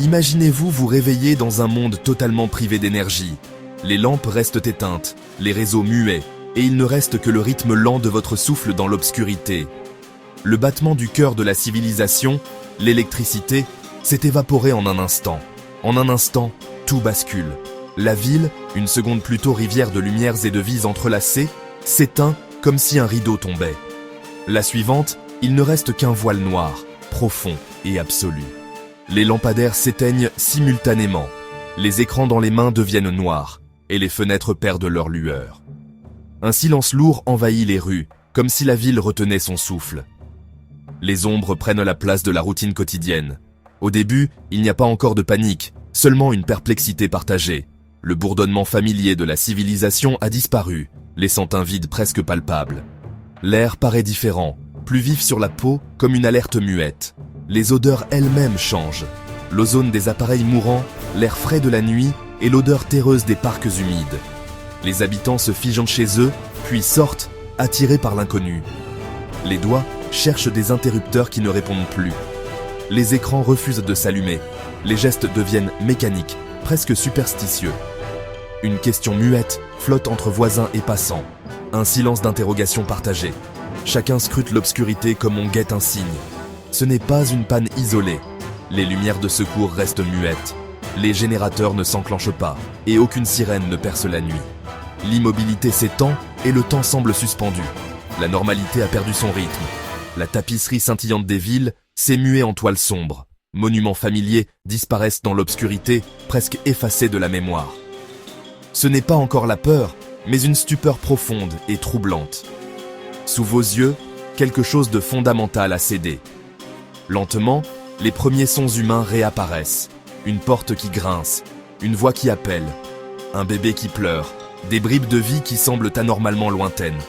Imaginez-vous vous réveiller dans un monde totalement privé d'énergie. Les lampes restent éteintes, les réseaux muets, et il ne reste que le rythme lent de votre souffle dans l'obscurité. Le battement du cœur de la civilisation, l'électricité, s'est évaporé en un instant. En un instant, tout bascule. La ville, une seconde plus tôt rivière de lumières et de vies entrelacées, s'éteint comme si un rideau tombait. La suivante, il ne reste qu'un voile noir, profond et absolu. Les lampadaires s'éteignent simultanément. Les écrans dans les mains deviennent noirs, et les fenêtres perdent leur lueur. Un silence lourd envahit les rues, comme si la ville retenait son souffle. Les ombres prennent la place de la routine quotidienne. Au début, il n'y a pas encore de panique, seulement une perplexité partagée. Le bourdonnement familier de la civilisation a disparu, laissant un vide presque palpable. L'air paraît différent, plus vif sur la peau, comme une alerte muette. Les odeurs elles-mêmes changent. L'ozone des appareils mourants, l'air frais de la nuit et l'odeur terreuse des parcs humides. Les habitants se figent chez eux, puis sortent, attirés par l'inconnu. Les doigts cherchent des interrupteurs qui ne répondent plus. Les écrans refusent de s'allumer. Les gestes deviennent mécaniques, presque superstitieux. Une question muette flotte entre voisins et passants. Un silence d'interrogation partagé. Chacun scrute l'obscurité comme on guette un signe. Ce n'est pas une panne isolée. Les lumières de secours restent muettes. Les générateurs ne s'enclenchent pas et aucune sirène ne perce la nuit. L'immobilité s'étend et le temps semble suspendu. La normalité a perdu son rythme. La tapisserie scintillante des villes s'est muée en toile sombre. Monuments familiers disparaissent dans l'obscurité, presque effacés de la mémoire. Ce n'est pas encore la peur, mais une stupeur profonde et troublante. Sous vos yeux, quelque chose de fondamental a cédé. Lentement, les premiers sons humains réapparaissent. Une porte qui grince, une voix qui appelle, un bébé qui pleure, des bribes de vie qui semblent anormalement lointaines.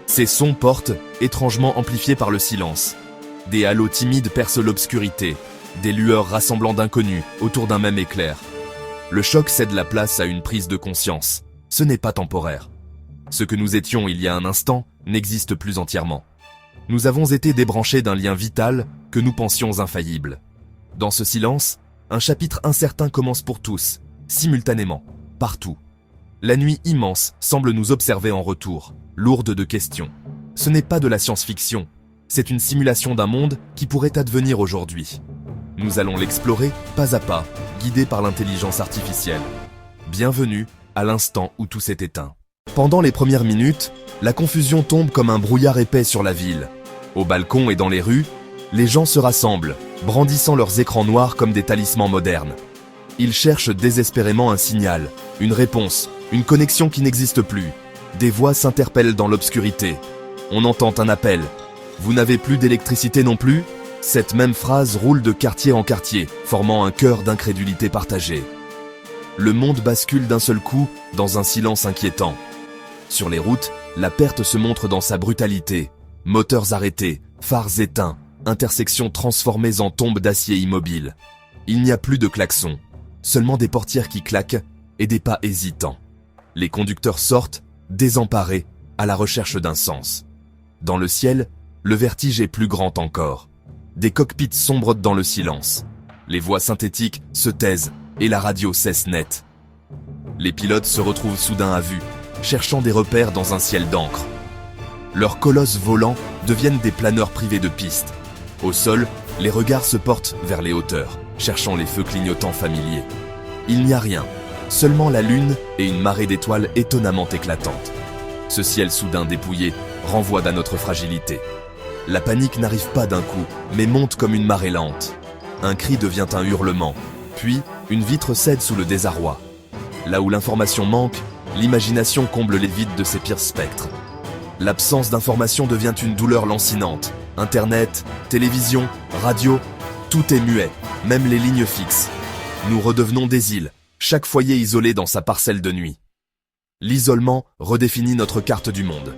Ces sons portent, étrangement amplifiés par le silence. Des halos timides percent l'obscurité, des lueurs rassemblant d'inconnus autour d'un même éclair. Le choc cède la place à une prise de conscience. Ce n'est pas temporaire. Ce que nous étions il y a un instant n'existe plus entièrement. Nous avons été débranchés d'un lien vital que nous pensions infaillible. Dans ce silence, un chapitre incertain commence pour tous, simultanément, partout. La nuit immense semble nous observer en retour, lourde de questions. Ce n'est pas de la science-fiction, c'est une simulation d'un monde qui pourrait advenir aujourd'hui. Nous allons l'explorer pas à pas, guidés par l'intelligence artificielle. Bienvenue à l'instant où tout s'est éteint. Pendant les premières minutes, la confusion tombe comme un brouillard épais sur la ville. Au balcon et dans les rues, les gens se rassemblent, brandissant leurs écrans noirs comme des talismans modernes. Ils cherchent désespérément un signal, une réponse, une connexion qui n'existe plus. Des voix s'interpellent dans l'obscurité. On entend un appel. « Vous n'avez plus d'électricité non plus ?» Cette même phrase roule de quartier en quartier, formant un chœur d'incrédulité partagée. Le monde bascule d'un seul coup dans un silence inquiétant. Sur les routes, la perte se montre dans sa brutalité. Moteurs arrêtés, phares éteints, intersections transformées en tombes d'acier immobiles. Il n'y a plus de klaxons, seulement des portières qui claquent et des pas hésitants. Les conducteurs sortent, désemparés, à la recherche d'un sens. Dans le ciel, le vertige est plus grand encore. Des cockpits sombrent dans le silence. Les voix synthétiques se taisent et la radio cesse net. Les pilotes se retrouvent soudain à vue, cherchant des repères dans un ciel d'encre. Leurs colosses volants deviennent des planeurs privés de pistes. Au sol, les regards se portent vers les hauteurs, cherchant les feux clignotants familiers. Il n'y a rien, seulement la lune et une marée d'étoiles étonnamment éclatantes. Ce ciel soudain dépouillé renvoie à notre fragilité. La panique n'arrive pas d'un coup, mais monte comme une marée lente. Un cri devient un hurlement, puis une vitre cède sous le désarroi. Là où l'information manque, l'imagination comble les vides de ses pires spectres. L'absence d'information devient une douleur lancinante. Internet, télévision, radio, tout est muet, même les lignes fixes. Nous redevenons des îles, chaque foyer isolé dans sa parcelle de nuit. L'isolement redéfinit notre carte du monde.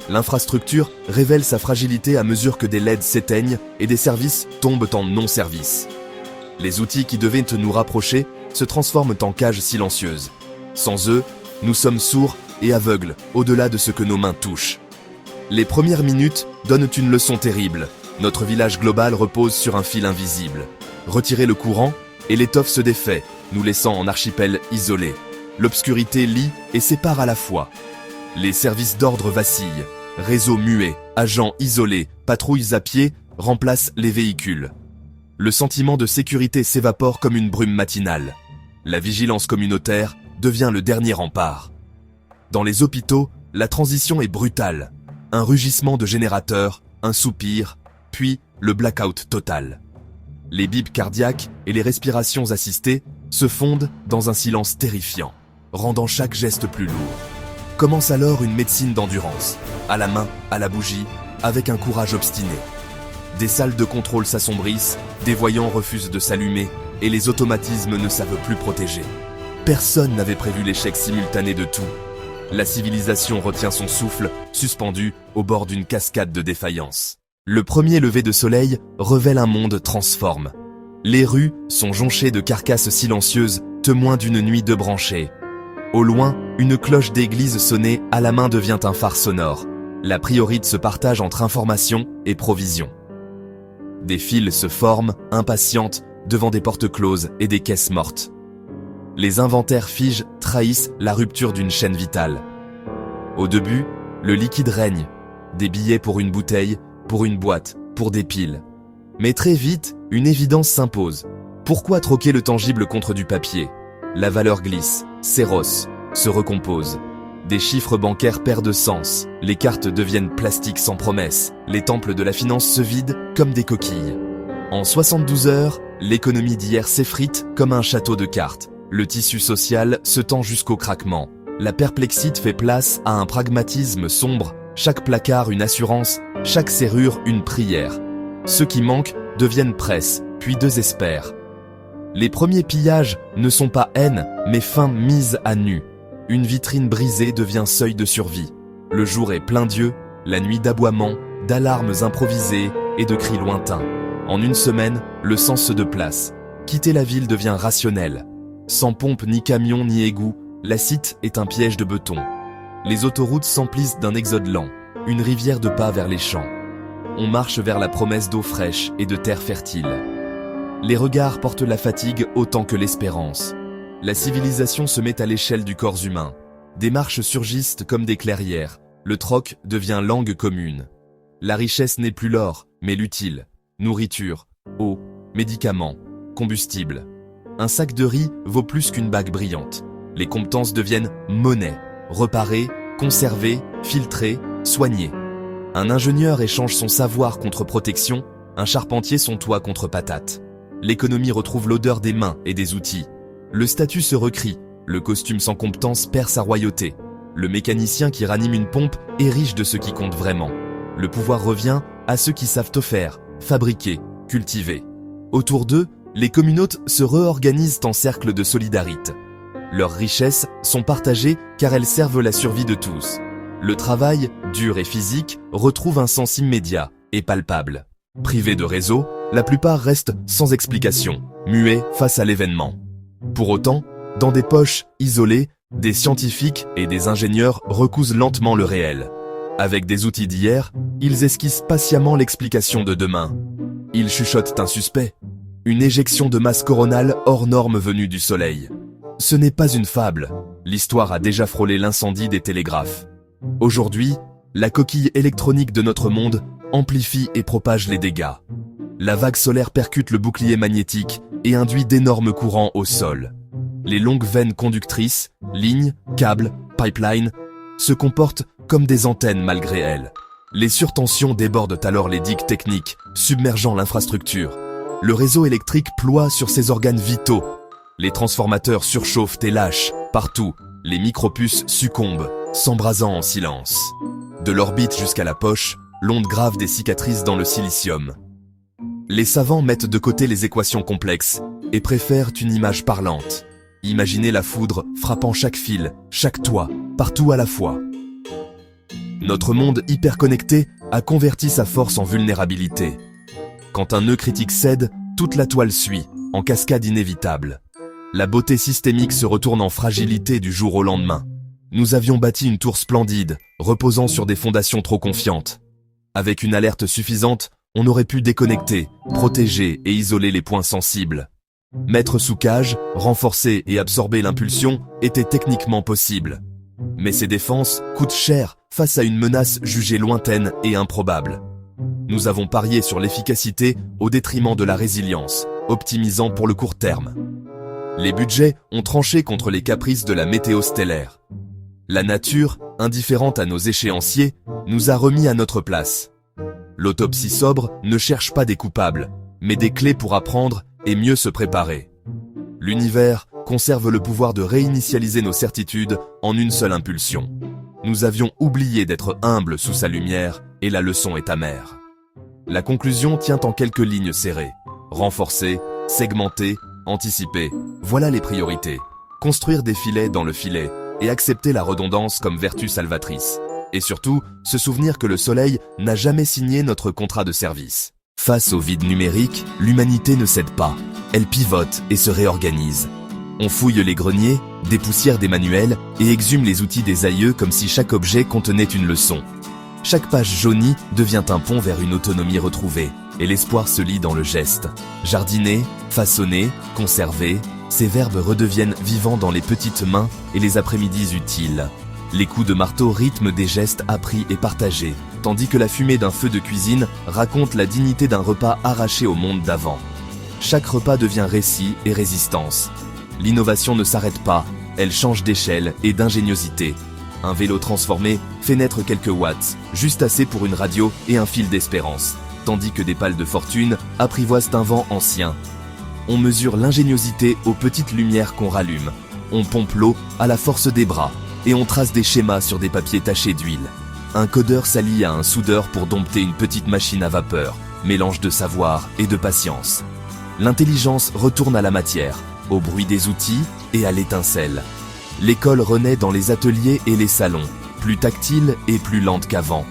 L'infrastructure révèle sa fragilité à mesure que des LED s'éteignent et des services tombent en non-service. Les outils qui devaient nous rapprocher se transforment en cages silencieuses. Sans eux, nous sommes sourds et aveugles au-delà de ce que nos mains touchent. Les premières minutes donnent une leçon terrible. Notre village global repose sur un fil invisible. Retirer le courant, et l'étoffe se défait, nous laissant en archipel isolé. L'obscurité lie et sépare à la fois. Les services d'ordre vacillent, réseaux muets, agents isolés, patrouilles à pied remplacent les véhicules. Le sentiment de sécurité s'évapore comme une brume matinale. La vigilance communautaire devient le dernier rempart. Dans les hôpitaux, la transition est brutale. Un rugissement de générateurs, un soupir, puis le blackout total. Les bips cardiaques et les respirations assistées se fondent dans un silence terrifiant, rendant chaque geste plus lourd. Commence alors une médecine d'endurance, à la main, à la bougie, avec un courage obstiné. Des salles de contrôle s'assombrissent, des voyants refusent de s'allumer et les automatismes ne savent plus protéger. Personne n'avait prévu l'échec simultané de tout. La civilisation retient son souffle, suspendu au bord d'une cascade de défaillance. Le premier lever de soleil révèle un monde transforme. Les rues sont jonchées de carcasses silencieuses, témoins d'une nuit débranchée. Au loin, une cloche d'église sonnée à la main devient un phare sonore. La priorité se partage entre information et provision. Des files se forment, impatientes, devant des portes closes et des caisses mortes. Les inventaires figent trahissent la rupture d'une chaîne vitale. Au début, le liquide règne. Des billets pour une bouteille, pour une boîte, pour des piles. Mais très vite, une évidence s'impose. Pourquoi troquer le tangible contre du papier? La valeur glisse, s'érosse, se recompose. Des chiffres bancaires perdent sens, les cartes deviennent plastiques sans promesse, les temples de la finance se vident comme des coquilles. En 72 heures, l'économie d'hier s'effrite comme un château de cartes. Le tissu social se tend jusqu'au craquement. La perplexité fait place à un pragmatisme sombre, chaque placard une assurance, chaque serrure une prière. Ceux qui manquent deviennent presse, puis désespèrent. Les premiers pillages ne sont pas haine, mais faim mise à nu. Une vitrine brisée devient seuil de survie. Le jour est plein d'yeux, la nuit d'aboiements, d'alarmes improvisées et de cris lointains. En une semaine, le sens se déplace. Quitter la ville devient rationnel. Sans pompe ni camion ni égout, la cité est un piège de béton. Les autoroutes s'emplissent d'un exode lent, une rivière de pas vers les champs. On marche vers la promesse d'eau fraîche et de terre fertile. Les regards portent la fatigue autant que l'espérance. La civilisation se met à l'échelle du corps humain. Des marches surgissent comme des clairières. Le troc devient langue commune. La richesse n'est plus l'or, mais l'utile. Nourriture, eau, médicaments, combustible. Un sac de riz vaut plus qu'une bague brillante. Les compétences deviennent monnaie. Reparer, conserver, filtrer, soigner. Un ingénieur échange son savoir contre protection, un charpentier son toit contre patate. L'économie retrouve l'odeur des mains et des outils. Le statut se recrie, le costume sans compétence perd sa royauté. Le mécanicien qui ranime une pompe est riche de ce qui compte vraiment. Le pouvoir revient à ceux qui savent tout faire, fabriquer, cultiver. Autour d'eux, les communautés se réorganisent en cercles de solidarité. Leurs richesses sont partagées car elles servent la survie de tous. Le travail, dur et physique, retrouve un sens immédiat et palpable. Privés de réseau, la plupart restent sans explication, muets face à l'événement. Pour autant, dans des poches isolées, des scientifiques et des ingénieurs recousent lentement le réel. Avec des outils d'hier, ils esquissent patiemment l'explication de demain. Ils chuchotent un suspect, une éjection de masse coronale hors norme venue du soleil. Ce n'est pas une fable, l'histoire a déjà frôlé l'incendie des télégraphes. Aujourd'hui, la coquille électronique de notre monde amplifie et propage les dégâts. La vague solaire percute le bouclier magnétique et induit d'énormes courants au sol. Les longues veines conductrices, lignes, câbles, pipelines, se comportent comme des antennes malgré elles. Les surtensions débordent alors les digues techniques, submergeant l'infrastructure. Le réseau électrique ploie sur ses organes vitaux. Les transformateurs surchauffent et lâchent. Partout, les micropuces succombent, s'embrasant en silence. De l'orbite jusqu'à la poche, l'onde grave des cicatrices dans le silicium. Les savants mettent de côté les équations complexes et préfèrent une image parlante. Imaginez la foudre frappant chaque fil, chaque toit, partout à la fois. Notre monde hyperconnecté a converti sa force en vulnérabilité. Quand un nœud critique cède, toute la toile suit, en cascade inévitable. La beauté systémique se retourne en fragilité du jour au lendemain. Nous avions bâti une tour splendide, reposant sur des fondations trop confiantes. Avec une alerte suffisante, on aurait pu déconnecter, protéger et isoler les points sensibles. Mettre sous cage, renforcer et absorber l'impulsion était techniquement possible. Mais ces défenses coûtent cher face à une menace jugée lointaine et improbable. Nous avons parié sur l'efficacité au détriment de la résilience, optimisant pour le court terme. Les budgets ont tranché contre les caprices de la météo stellaire. La nature, indifférente à nos échéanciers, nous a remis à notre place. L'autopsie sobre ne cherche pas des coupables, mais des clés pour apprendre et mieux se préparer. L'univers conserve le pouvoir de réinitialiser nos certitudes en une seule impulsion. Nous avions oublié d'être humbles sous sa lumière et la leçon est amère. La conclusion tient en quelques lignes serrées. Renforcer, segmenter, anticiper, voilà les priorités. Construire des filets dans le filet et accepter la redondance comme vertu salvatrice. Et surtout, se souvenir que le soleil n'a jamais signé notre contrat de service. Face au vide numérique, l'humanité ne cède pas. Elle pivote et se réorganise. On fouille les greniers, dépoussière des manuels et exhume les outils des aïeux comme si chaque objet contenait une leçon. Chaque page jaunie devient un pont vers une autonomie retrouvée, et l'espoir se lit dans le geste. Jardiner, façonner, conserver, ces verbes redeviennent vivants dans les petites mains et les après-midi utiles. Les coups de marteau rythment des gestes appris et partagés, tandis que la fumée d'un feu de cuisine raconte la dignité d'un repas arraché au monde d'avant. Chaque repas devient récit et résistance. L'innovation ne s'arrête pas, elle change d'échelle et d'ingéniosité. Un vélo transformé fait naître quelques watts, juste assez pour une radio et un fil d'espérance, tandis que des pales de fortune apprivoisent un vent ancien. On mesure l'ingéniosité aux petites lumières qu'on rallume. On pompe l'eau à la force des bras et on trace des schémas sur des papiers tachés d'huile. Un codeur s'allie à un soudeur pour dompter une petite machine à vapeur, mélange de savoir et de patience. L'intelligence retourne à la matière, au bruit des outils et à l'étincelle. L'école renaît dans les ateliers et les salons, plus tactile et plus lente qu'avant.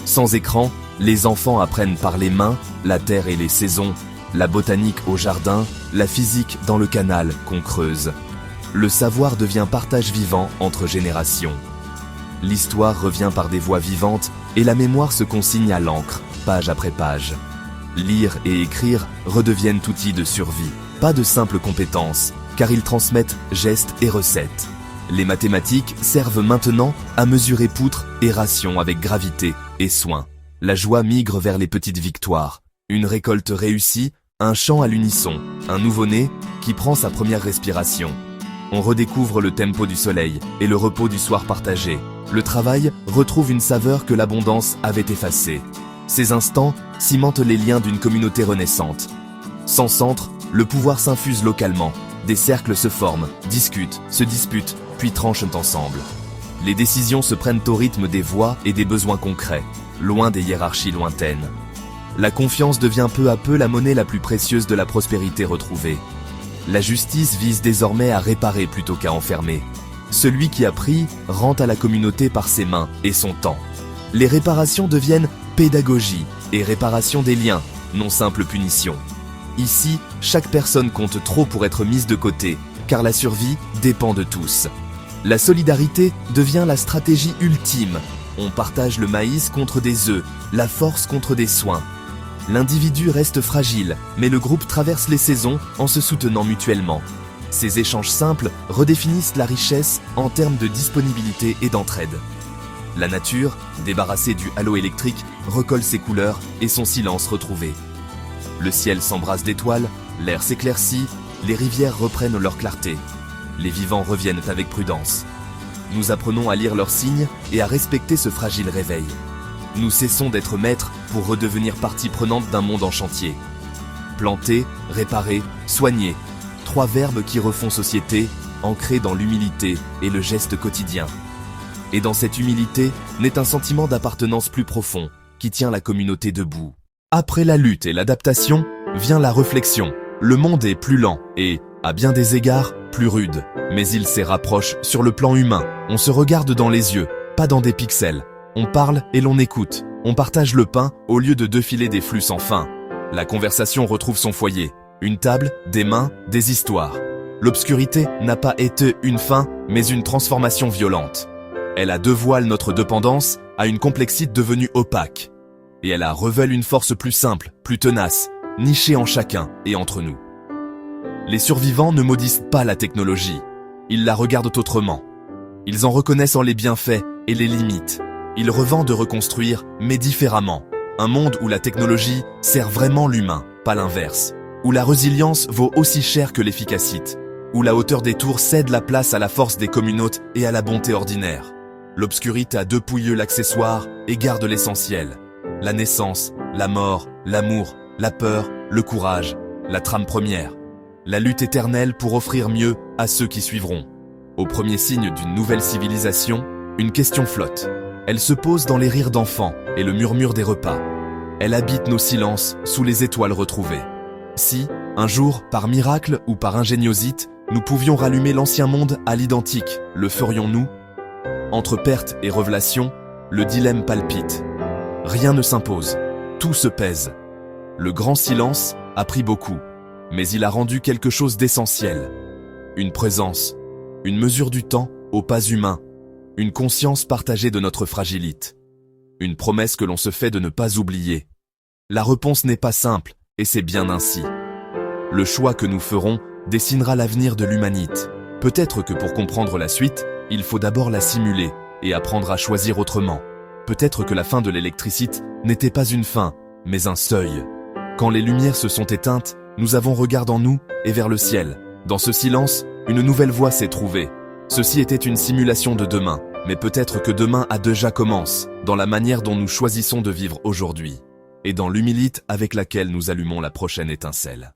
Sans écran, les enfants apprennent par les mains, la terre et les saisons, la botanique au jardin, la physique dans le canal qu'on creuse. Le savoir devient partage vivant entre générations. L'histoire revient par des voix vivantes et la mémoire se consigne à l'encre, page après page. Lire et écrire redeviennent outils de survie, pas de simples compétences, car ils transmettent gestes et recettes. Les mathématiques servent maintenant à mesurer poutres et rations avec gravité et soin. La joie migre vers les petites victoires. Une récolte réussie, un chant à l'unisson, un nouveau-né qui prend sa première respiration. On redécouvre le tempo du soleil et le repos du soir partagé. Le travail retrouve une saveur que l'abondance avait effacée. Ces instants cimentent les liens d'une communauté renaissante. Sans centre, le pouvoir s'infuse localement. Des cercles se forment, discutent, se disputent, puis tranchent ensemble. Les décisions se prennent au rythme des voix et des besoins concrets, loin des hiérarchies lointaines. La confiance devient peu à peu la monnaie la plus précieuse de la prospérité retrouvée. La justice vise désormais à réparer plutôt qu'à enfermer. Celui qui a pris rend à la communauté par ses mains et son temps. Les réparations deviennent pédagogie et réparation des liens, non simple punition. Ici, chaque personne compte trop pour être mise de côté, car la survie dépend de tous. La solidarité devient la stratégie ultime. On partage le maïs contre des œufs, la force contre des soins. L'individu reste fragile, mais le groupe traverse les saisons en se soutenant mutuellement. Ces échanges simples redéfinissent la richesse en termes de disponibilité et d'entraide. La nature, débarrassée du halo électrique, recolle ses couleurs et son silence retrouvé. Le ciel s'embrasse d'étoiles, l'air s'éclaircit, les rivières reprennent leur clarté. Les vivants reviennent avec prudence. Nous apprenons à lire leurs signes et à respecter ce fragile réveil. Nous cessons d'être maîtres pour redevenir partie prenante d'un monde en chantier. Planter, réparer, soigner. 3 verbes qui refont société, ancrés dans l'humilité et le geste quotidien. Et dans cette humilité naît un sentiment d'appartenance plus profond, qui tient la communauté debout. Après la lutte et l'adaptation, vient la réflexion. Le monde est plus lent et, à bien des égards, plus rude. Mais il s'y rapproche sur le plan humain. On se regarde dans les yeux, pas dans des pixels. On parle et l'on écoute. On partage le pain au lieu de défiler des flux sans fin. La conversation retrouve son foyer. Une table, des mains, des histoires. L'obscurité n'a pas été une fin, mais une transformation violente. Elle a dévoilé notre dépendance à une complexité devenue opaque. Et elle a révélé une force plus simple, plus tenace, nichée en chacun et entre nous. Les survivants ne maudissent pas la technologie. Ils la regardent autrement. Ils en reconnaissent les bienfaits et les limites. Ils rêvent de reconstruire, mais différemment. Un monde où la technologie sert vraiment l'humain, pas l'inverse. Où la résilience vaut aussi cher que l'efficacité. Où la hauteur des tours cède la place à la force des communautés et à la bonté ordinaire. L'obscurité a dépouillé l'accessoire et garde l'essentiel. La naissance, la mort, l'amour, la peur, le courage, la trame première. La lutte éternelle pour offrir mieux à ceux qui suivront. Au premier signe d'une nouvelle civilisation, une question flotte. Elle se pose dans les rires d'enfants et le murmure des repas. Elle habite nos silences sous les étoiles retrouvées. Si, un jour, par miracle ou par ingéniosité, nous pouvions rallumer l'ancien monde à l'identique, le ferions-nous? Entre perte et révélation, le dilemme palpite. Rien ne s'impose, tout se pèse. Le grand silence a pris beaucoup, mais il a rendu quelque chose d'essentiel. Une présence, une mesure du temps au pas humain, une conscience partagée de notre fragilité. Une promesse que l'on se fait de ne pas oublier. La réponse n'est pas simple, et c'est bien ainsi. Le choix que nous ferons dessinera l'avenir de l'humanité. Peut-être que pour comprendre la suite, il faut d'abord la simuler et apprendre à choisir autrement. Peut-être que la fin de l'électricité n'était pas une fin, mais un seuil. Quand les lumières se sont éteintes, nous avons regardé en nous et vers le ciel. Dans ce silence, une nouvelle voie s'est trouvée. Ceci était une simulation de demain, mais peut-être que demain a déjà commencé, dans la manière dont nous choisissons de vivre aujourd'hui, et dans l'humilité avec laquelle nous allumons la prochaine étincelle.